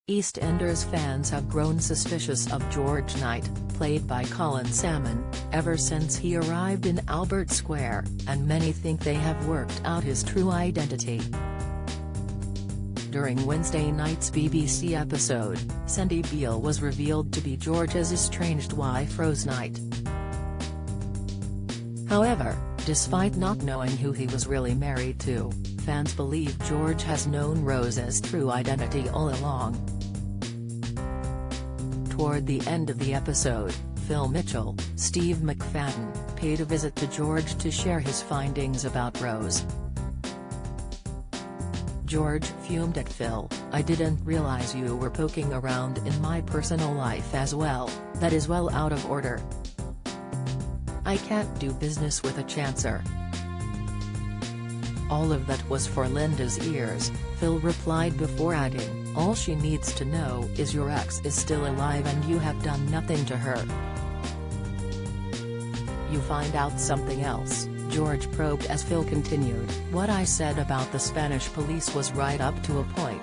EastEnders fans have grown suspicious of George Knight, played by Colin Salmon, ever since he arrived in Albert Square, and many think they have worked out his true identity. During Wednesday night's BBC episode, Cindy Beale was revealed to be George's estranged wife Rose Knight. However, despite not knowing who he was really married to, fans believe George has known Rose's true identity all along. Toward the end of the episode, Phil Mitchell, Steve McFadden, paid a visit to George to share his findings about Rose. George fumed at Phil, "I didn't realize you were poking around in my personal life as well, that is well out of order. I can't do business with a chancer." All of that was for Linda's ears, Phil replied before adding, "All she needs to know is your ex is still alive and you have done nothing to her." "You find out something else," George probed as Phil continued, "What I said about the Spanish police was right up to a point.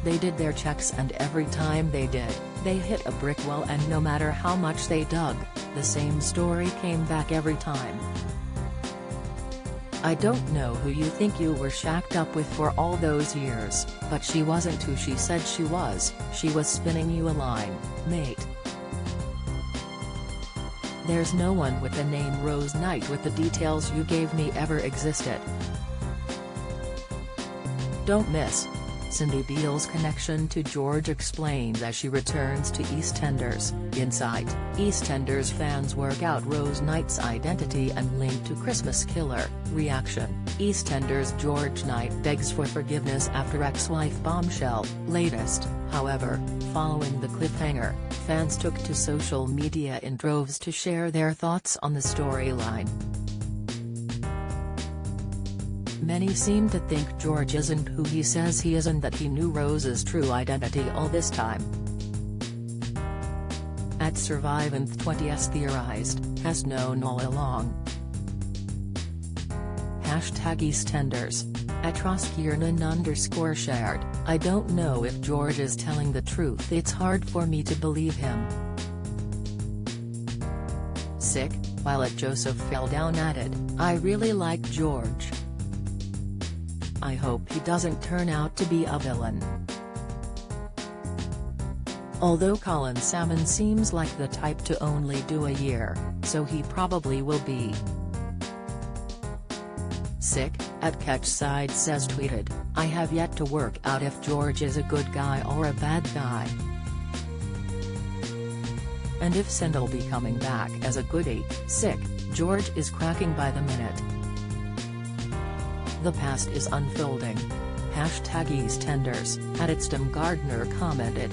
They did their checks and every time they did, they hit a brick wall and no matter how much they dug, the same story came back every time. I don't know who you think you were shacked up with for all those years, but she wasn't who she said she was spinning you a line, mate. There's no one with the name Rose Knight with the details you gave me ever existed. Don't miss Cindy Beale's connection to George explained as she returns to EastEnders. Inside, EastEnders fans work out Rose Knight's identity and link to Christmas killer. Reaction: EastEnders George Knight begs for forgiveness after ex-wife bombshell. Latest, however, following the cliffhanger, fans took to social media in droves to share their thoughts on the storyline. Many seem to think George isn't who he says he is and that he knew Rose's true identity all this time. At Survivant20s theorized, has known all along. #EastEnders. At @Roskiernan_shared, I don't know if George is telling the truth, it's hard for me to believe him. Sick, while at Joseph Felldown added, I really like George. I hope he doesn't turn out to be a villain. Although Colin Salmon seems like the type to only do a year, so he probably will be. Sick, at Catchside says tweeted, I have yet to work out if George is a good guy or a bad guy. And if Cindy'll be coming back as a goodie. Sick, George is cracking by the minute. The past is unfolding. #EastEnders. At @Tim Gardner commented.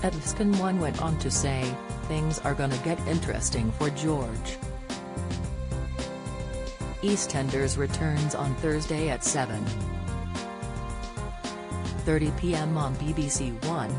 @Viscon1 went on to say, things are gonna get interesting for George. EastEnders returns on Thursday at 7:30 p.m. on BBC One.